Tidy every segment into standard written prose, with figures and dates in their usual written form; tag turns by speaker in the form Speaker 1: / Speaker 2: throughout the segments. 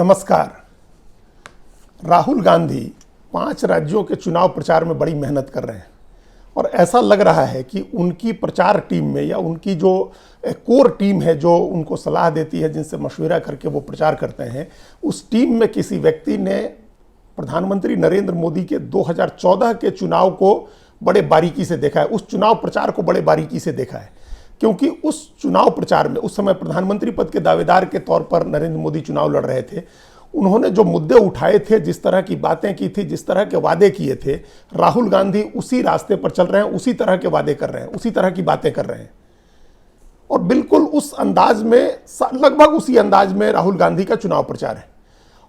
Speaker 1: नमस्कार। राहुल गांधी 5 राज्यों के चुनाव प्रचार में बड़ी मेहनत कर रहे हैं और ऐसा लग रहा है कि उनकी प्रचार टीम में या उनकी जो कोर टीम है जो उनको सलाह देती है, जिनसे मशवरा करके वो प्रचार करते हैं, उस टीम में किसी व्यक्ति ने प्रधानमंत्री नरेंद्र मोदी के 2014 के चुनाव को बड़े बारीकी से देखा है, उस चुनाव प्रचार को बड़े बारीकी से देखा है। क्योंकि उस चुनाव प्रचार में उस समय प्रधानमंत्री पद के दावेदार के तौर पर नरेंद्र मोदी चुनाव लड़ रहे थे। उन्होंने जो मुद्दे उठाए थे, जिस तरह की बातें की थी, जिस तरह के वादे किए थे, राहुल गांधी उसी रास्ते पर चल रहे हैं, उसी तरह के वादे कर रहे हैं, उसी तरह की बातें कर रहे हैं और बिल्कुल उस अंदाज में, लगभग उसी अंदाज में राहुल गांधी का चुनाव प्रचार है।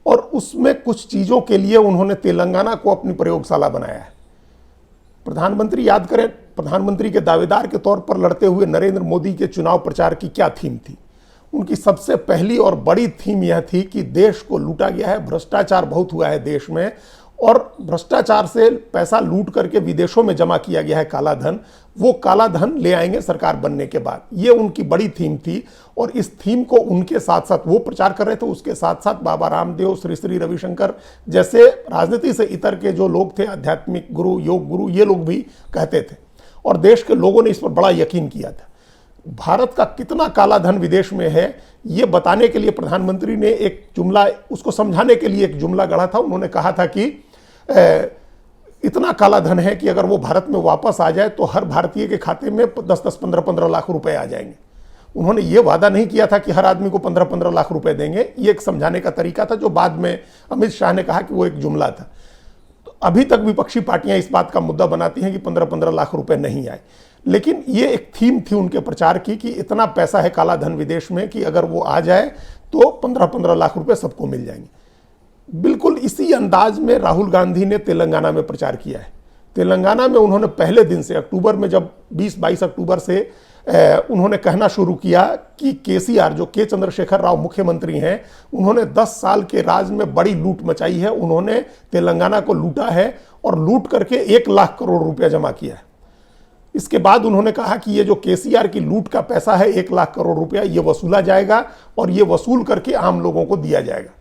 Speaker 1: और उसमें कुछ चीज़ों के लिए उन्होंने तेलंगाना को अपनी प्रयोगशाला बनाया है। प्रधानमंत्री, याद करें, प्रधानमंत्री के दावेदार के तौर पर लड़ते हुए नरेंद्र मोदी के चुनाव प्रचार की क्या थीम थी? उनकी सबसे पहली और बड़ी थीम यह थी कि देश को लूटा गया है, भ्रष्टाचार बहुत हुआ है देश में और भ्रष्टाचार से पैसा लूट करके विदेशों में जमा किया गया है काला धन, वो काला धन ले आएंगे सरकार बनने के बाद। ये उनकी बड़ी थीम थी और इस थीम को उनके साथ साथ वो प्रचार कर रहे थे। उसके साथ साथ बाबा रामदेव, श्री श्री रविशंकर जैसे राजनीति से इतर के जो लोग थे, आध्यात्मिक गुरु, योग गुरु, ये लोग भी कहते थे और देश के लोगों ने इस पर बड़ा यकीन किया था। भारत का कितना काला धन विदेश में है, ये बताने के लिए प्रधानमंत्री ने एक जुमला, उसको समझाने के लिए एक जुमला गढ़ा था। उन्होंने कहा था कि इतना काला धन है कि अगर वो भारत में वापस आ जाए तो हर भारतीय के खाते में 10-10, 15-15 लाख रुपए आ जाएंगे। उन्होंने ये वादा नहीं किया था कि हर आदमी को 15-15 लाख रुपए देंगे। ये एक समझाने का तरीका था जो बाद में अमित शाह ने कहा कि वो एक जुमला था। तो अभी तक विपक्षी पार्टियां इस बात का मुद्दा बनाती हैं कि 15-15 लाख रुपए नहीं आए, लेकिन ये एक थीम थी उनके प्रचार की कि इतना पैसा है काला धन विदेश में कि अगर वो आ जाए तो 15-15 लाख रुपए सबको मिल जाएंगे। बिल्कुल इसी अंदाज में राहुल गांधी ने तेलंगाना में प्रचार किया है। तेलंगाना में उन्होंने पहले दिन से, अक्टूबर में, जब 20-22 अक्टूबर से उन्होंने कहना शुरू किया कि केसीआर, जो के चंद्रशेखर राव मुख्यमंत्री हैं, उन्होंने 10 साल के राज में बड़ी लूट मचाई है, उन्होंने तेलंगाना को लूटा है और लूट करके 1 लाख करोड़ रुपया जमा किया है। इसके बाद उन्होंने कहा कि ये जो केसीआर की लूट का पैसा है 1 लाख करोड़ रुपया, ये वसूला जाएगा और ये वसूल करके आम लोगों को दिया जाएगा।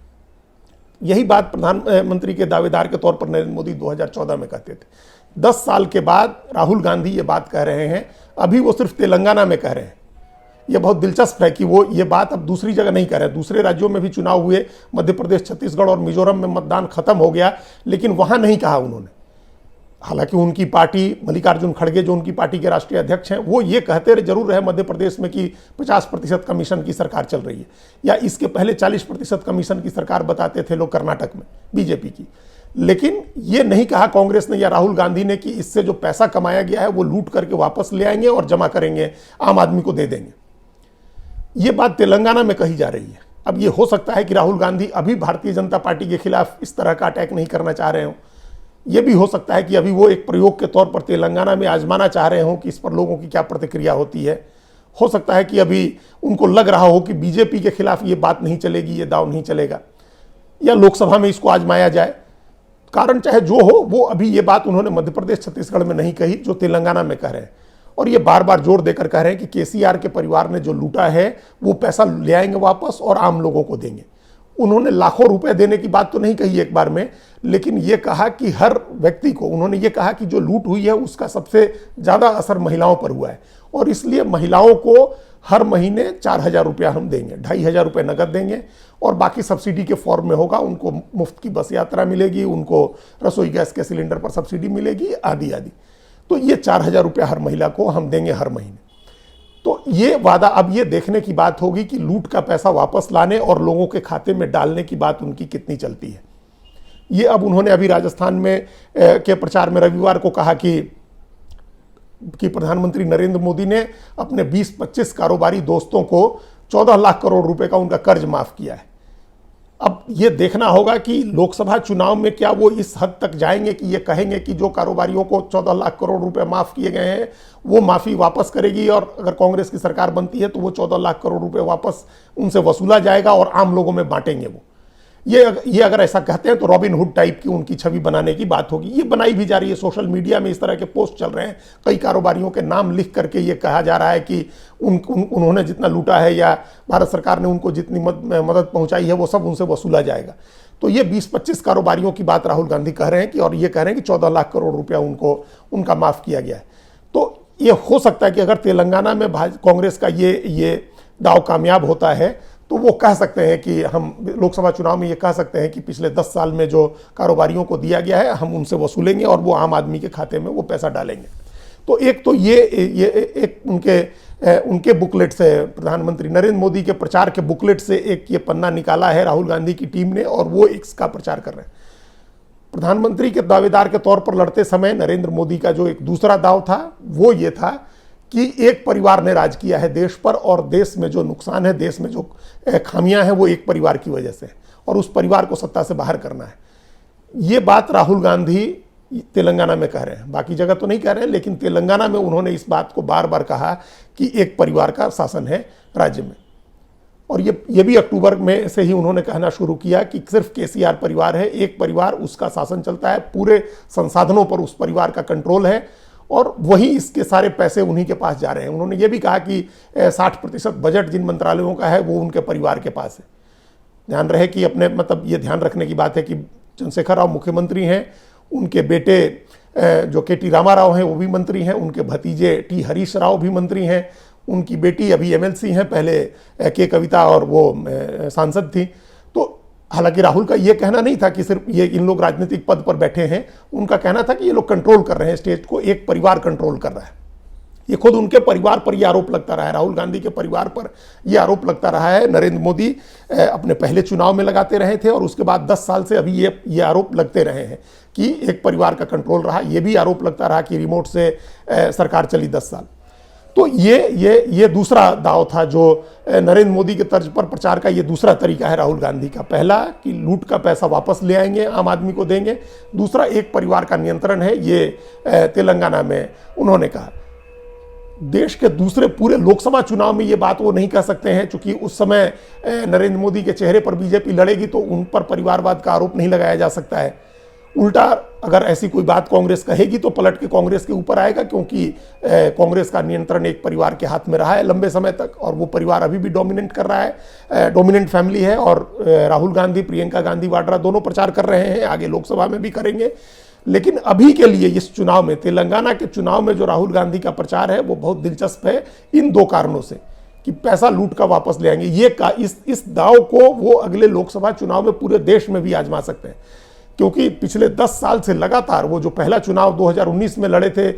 Speaker 1: यही बात प्रधानमंत्री के दावेदार के तौर पर नरेंद्र मोदी 2014 में कहते थे। 10 साल के बाद राहुल गांधी ये बात कह रहे हैं। अभी वो सिर्फ तेलंगाना में कह रहे हैं। ये बहुत दिलचस्प है कि वो ये बात अब दूसरी जगह नहीं कह रहे हैं। दूसरे राज्यों में भी चुनाव हुए, मध्य प्रदेश, छत्तीसगढ़ और मिजोरम में मतदान खत्म हो गया, लेकिन वहां नहीं कहा उन्होंने। हालांकि उनकी पार्टी, मल्लिकार्जुन खड़गे जो उनकी पार्टी के राष्ट्रीय अध्यक्ष हैं, वो ये कहते जरूर रहे मध्य प्रदेश में कि 50% कमीशन की सरकार चल रही है, या इसके पहले 40% कमीशन की सरकार बताते थे लोग कर्नाटक में बीजेपी की। लेकिन ये नहीं कहा कांग्रेस ने या राहुल गांधी ने कि इससे जो पैसा कमाया गया है वो लूट करके वापस ले आएंगे और जमा करेंगे, आम आदमी को दे देंगे। ये बात तेलंगाना में कही जा रही है। अब ये हो सकता है कि राहुल गांधी अभी भारतीय जनता पार्टी के खिलाफ इस तरह का अटैक नहीं करना चाह रहे हो। ये भी हो सकता है कि अभी वो एक प्रयोग के तौर पर तेलंगाना में आजमाना चाह रहे हो कि इस पर लोगों की क्या प्रतिक्रिया होती है। हो सकता है कि अभी उनको लग रहा हो कि बीजेपी के खिलाफ ये बात नहीं चलेगी, ये दाव नहीं चलेगा, या लोकसभा में इसको आजमाया जाए। कारण चाहे जो हो, वो अभी ये बात उन्होंने मध्य प्रदेश, छत्तीसगढ़ में नहीं कही जो तेलंगाना में कह रहे हैं। और ये बार बार जोर देकर कह रहे हैं कि केसीआर के परिवार ने जो लूटा है वो पैसा ले आएंगे वापस और आम लोगों को देंगे। उन्होंने लाखों रुपए देने की बात तो नहीं कही एक बार में, लेकिन ये कहा कि हर व्यक्ति को, उन्होंने ये कहा कि जो लूट हुई है उसका सबसे ज़्यादा असर महिलाओं पर हुआ है और इसलिए महिलाओं को हर महीने 4,000 रुपया हम देंगे, 2,500 रुपये नगद देंगे और बाकी सब्सिडी के फॉर्म में होगा। उनको मुफ्त की बस यात्रा मिलेगी, उनको रसोई गैस के सिलेंडर पर सब्सिडी मिलेगी, आदि आदि। तो ये 4,000 रुपया हर महिला को हम देंगे हर महीने। तो ये वादा, अब ये देखने की बात होगी कि लूट का पैसा वापस लाने और लोगों के खाते में डालने की बात उनकी कितनी चलती है। ये अब उन्होंने अभी राजस्थान में के प्रचार में रविवार को कहा कि प्रधानमंत्री नरेंद्र मोदी ने अपने 20-25 कारोबारी दोस्तों को 14 लाख करोड़ रुपए का उनका कर्ज माफ किया है। अब ये देखना होगा कि लोकसभा चुनाव में क्या वो इस हद तक जाएंगे कि ये कहेंगे कि जो कारोबारियों को 14 लाख करोड़ रुपए माफ किए गए हैं वो माफी वापस करेगी और अगर कांग्रेस की सरकार बनती है तो वो 14 लाख करोड़ रुपए वापस उनसे वसूला जाएगा और आम लोगों में बांटेंगे वो। ये अगर ऐसा कहते हैं तो रॉबिन हुड टाइप की उनकी छवि बनाने की बात होगी। ये बनाई भी जा रही है, सोशल मीडिया में इस तरह के पोस्ट चल रहे हैं, कई कारोबारियों के नाम लिख करके ये कहा जा रहा है कि उन्होंने जितना लूटा है या भारत सरकार ने उनको जितनी मदद पहुंचाई है वो सब उनसे वसूला जाएगा। तो ये 20-25 कारोबारियों की बात राहुल गांधी कह रहे हैं कि, और ये कह रहे हैं कि 14 लाख करोड़ रुपया उनका माफ किया गया है। तो ये हो सकता है कि अगर तेलंगाना में कांग्रेस का ये दाव कामयाब होता है तो वो कह सकते हैं कि हम लोकसभा चुनाव में ये कह सकते हैं कि पिछले 10 साल में जो कारोबारियों को दिया गया है हम उनसे वसूलेंगे और वो आम आदमी के खाते में वो पैसा डालेंगे। तो एक तो ये एक उनके बुकलेट से, प्रधानमंत्री नरेंद्र मोदी के प्रचार के बुकलेट से एक ये पन्ना निकाला है राहुल गांधी की टीम ने, और वो इसका प्रचार कर रहे हैं। प्रधानमंत्री के दावेदार के तौर पर लड़ते समय नरेंद्र मोदी का जो एक दूसरा दाव था वो ये था कि एक परिवार ने राज किया है देश पर, और देश में जो नुकसान है, देश में जो खामियां हैं वो एक परिवार की वजह से, और उस परिवार को सत्ता से बाहर करना है। ये बात राहुल गांधी तेलंगाना में कह रहे हैं, बाकी जगह तो नहीं कह रहे हैं, लेकिन तेलंगाना में उन्होंने इस बात को बार बार कहा कि एक परिवार का शासन है राज्य में। और ये भी अक्टूबर में से ही उन्होंने कहना शुरू किया कि सिर्फ केसीआर परिवार है, एक परिवार, उसका शासन चलता है, पूरे संसाधनों पर उस परिवार का कंट्रोल है, और वही इसके सारे पैसे उन्हीं के पास जा रहे हैं। उन्होंने ये भी कहा कि 60% बजट जिन मंत्रालयों का है वो उनके परिवार के पास है। ध्यान रहे कि अपने मतलब ये ध्यान रखने की बात है कि चंद्रशेखर राव मुख्यमंत्री हैं, उनके बेटे जो के.टी. रामाराव हैं वो भी मंत्री हैं, उनके भतीजे टी. हरीश राव भी मंत्री हैं, उनकी बेटी अभी एमएलसी हैं, पहले के. कविता और वो सांसद थी। तो हालांकि राहुल का ये कहना नहीं था कि सिर्फ ये इन लोग राजनीतिक पद पर बैठे हैं, उनका कहना था कि ये लोग कंट्रोल कर रहे हैं स्टेट को, एक परिवार कंट्रोल कर रहा है। ये खुद उनके परिवार पर ये आरोप लगता रहा है, राहुल गांधी के परिवार पर ये आरोप लगता रहा है। नरेंद्र मोदी अपने पहले चुनाव में लगाते रहे थे और उसके बाद 10 साल से अभी ये आरोप लगते रहे हैं कि एक परिवार का कंट्रोल रहा। ये भी आरोप लगता रहा कि रिमोट से सरकार चली 10 साल। तो ये दूसरा दाव था जो नरेंद्र मोदी के तर्ज पर प्रचार का ये दूसरा तरीका है राहुल गांधी का। पहला कि लूट का पैसा वापस ले आएंगे, आम आदमी को देंगे। दूसरा एक परिवार का नियंत्रण है, ये तेलंगाना में उन्होंने कहा। देश के दूसरे पूरे लोकसभा चुनाव में ये बात वो नहीं कह सकते हैं, क्योंकि उस समय नरेंद्र मोदी के चेहरे पर बीजेपी लड़ेगी तो उन पर परिवारवाद का आरोप नहीं लगाया जा सकता है। उल्टा अगर ऐसी कोई बात कांग्रेस कहेगी तो पलट के कांग्रेस के ऊपर आएगा, क्योंकि कांग्रेस का नियंत्रण एक परिवार के हाथ में रहा है लंबे समय तक, और वो परिवार अभी भी डोमिनेट कर रहा है, डोमिनेंट फैमिली है। और राहुल गांधी, प्रियंका गांधी वाड्रा दोनों प्रचार कर रहे हैं, आगे लोकसभा में भी करेंगे। लेकिन अभी के लिए इस चुनाव में, तेलंगाना के चुनाव में जो राहुल गांधी का प्रचार है वो बहुत दिलचस्प है इन दो कारणों से कि पैसा लूट का वापस ले आएंगे। ये इस दाव को वो अगले लोकसभा चुनाव में पूरे देश में भी आजमा सकते हैं, क्योंकि पिछले 10 साल से लगातार वो जो पहला चुनाव 2019 में लड़े थे,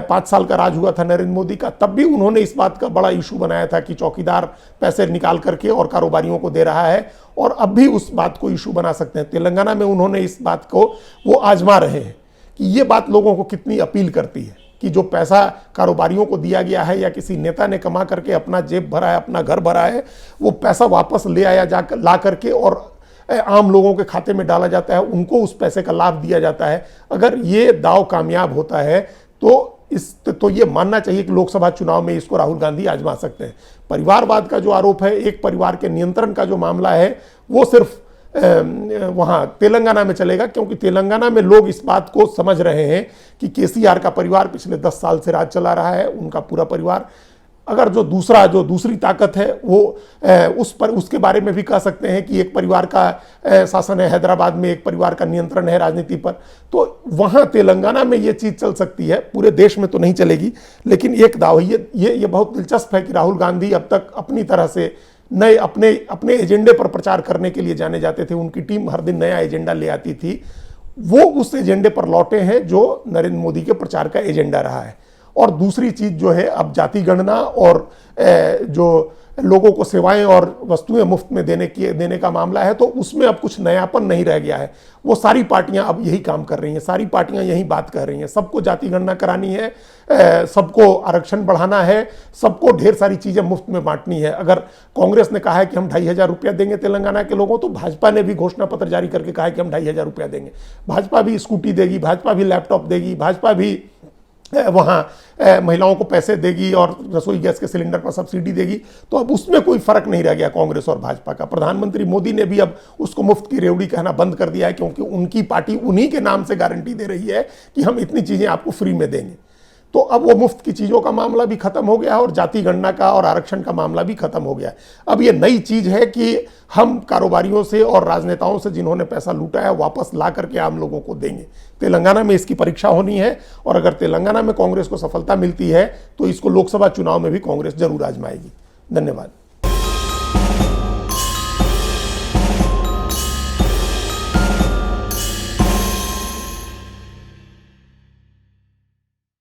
Speaker 1: 5 साल का राज हुआ था नरेंद्र मोदी का, तब भी उन्होंने इस बात का बड़ा इशू बनाया था कि चौकीदार पैसे निकाल करके और कारोबारियों को दे रहा है, और अब भी उस बात को इशू बना सकते हैं। तेलंगाना में उन्होंने इस बात को वो आजमा रहे हैं कि ये बात लोगों को कितनी अपील करती है कि जो पैसा कारोबारियों को दिया गया है या किसी नेता ने कमा करके अपना जेब भरा है, अपना घर भरा है, वो पैसा वापस ले आया ला करके और आम लोगों के खाते में डाला जाता है, उनको उस पैसे का लाभ दिया जाता है। अगर ये दाव कामयाब होता है तो ये मानना चाहिए कि लोकसभा चुनाव में इसको राहुल गांधी आजमा सकते हैं। परिवारवाद का जो आरोप है, एक परिवार के नियंत्रण का जो मामला है, वो सिर्फ वहाँ तेलंगाना में चलेगा, क्योंकि तेलंगाना में लोग इस बात को समझ रहे हैं कि केसीआर का परिवार पिछले 10 साल से राज चला रहा है, उनका पूरा परिवार। अगर जो दूसरी ताकत है वो उसके बारे में भी कह सकते हैं कि एक परिवार का शासन है, हैदराबाद में एक परिवार का नियंत्रण है राजनीति पर, तो वहाँ तेलंगाना में ये चीज़ चल सकती है, पूरे देश में तो नहीं चलेगी। लेकिन एक दाव ये बहुत दिलचस्प है कि राहुल गांधी अब तक अपनी तरह से नए अपने एजेंडे पर प्रचार करने के लिए जाने जाते थे, उनकी टीम हर दिन नया एजेंडा ले आती थी, वो उस एजेंडे पर लौटे हैं जो नरेंद्र मोदी के प्रचार का एजेंडा रहा है। और दूसरी चीज़ जो है, अब जाति गणना और जो लोगों को सेवाएं और वस्तुएं मुफ्त में देने का मामला है, तो उसमें अब कुछ नयापन नहीं रह गया है। वो सारी पार्टियां अब यही काम कर रही हैं, सारी पार्टियां यही बात कर रही हैं, सबको जाति गणना करानी है, सबको आरक्षण बढ़ाना है, सबको ढेर सारी चीज़ें मुफ्त में बांटनी है। अगर कांग्रेस ने कहा है कि हम 2,500 रुपया देंगे तेलंगाना के लोगों, तो भाजपा ने भी घोषणा पत्र जारी करके कहा है कि हम 2,500 रुपया देंगे। भाजपा भी स्कूटी देगी, भाजपा भी लैपटॉप देगी, भाजपा भी वहाँ महिलाओं को पैसे देगी और रसोई गैस के सिलेंडर पर सब्सिडी देगी, तो अब उसमें कोई फर्क नहीं रह गया कांग्रेस और भाजपा का। प्रधानमंत्री मोदी ने भी अब उसको मुफ्त की रेवड़ी कहना बंद कर दिया है, क्योंकि उनकी पार्टी उन्हीं के नाम से गारंटी दे रही है कि हम इतनी चीज़ें आपको फ्री में देंगे। तो अब वो मुफ्त की चीज़ों का मामला भी खत्म हो गया है और जाति गणना का और आरक्षण का मामला भी खत्म हो गया है। अब ये नई चीज़ है कि हम कारोबारियों से और राजनेताओं से जिन्होंने पैसा लूटा है वापस ला करके आम लोगों को देंगे। तेलंगाना में इसकी परीक्षा होनी है, और अगर तेलंगाना में कांग्रेस को सफलता मिलती है तो इसको लोकसभा चुनाव में भी कांग्रेस जरूर आजमाएगी। धन्यवाद।